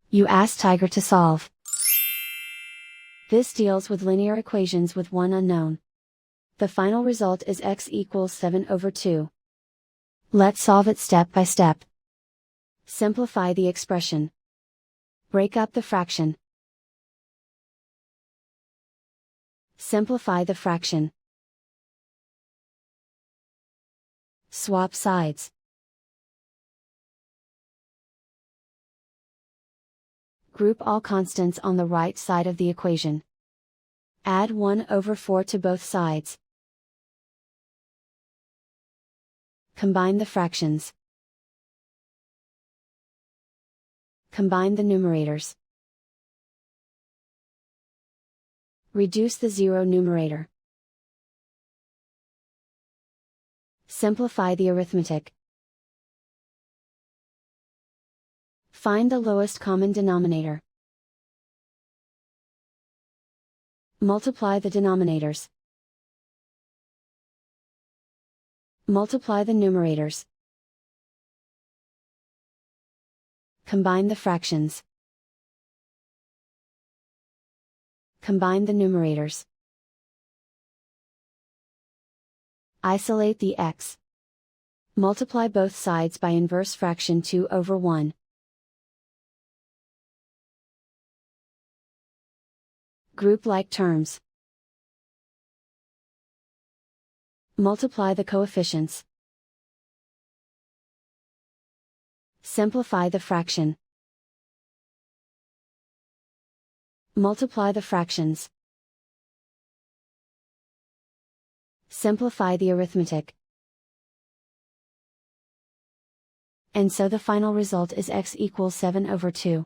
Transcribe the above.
You ask Tiger to solve. This deals with linear equations with one unknown. The final result is x equals 7/2. Let's solve it step by step. Simplify the expression. Break up the fraction. Simplify the fraction. Swap sides. Group all constants on the right side of the equation. Add 1/4 to both sides. Combine the fractions. Combine the numerators. Reduce the zero numerator. Simplify the arithmetic. Find the lowest common denominator. Multiply the denominators. Multiply the numerators. Combine the fractions. Combine the numerators. Isolate the x. Multiply both sides by inverse fraction 2/1. Group like terms. Multiply the coefficients. Simplify the fraction. Multiply the fractions. Simplify the arithmetic. And so the final result is x equals 7/2.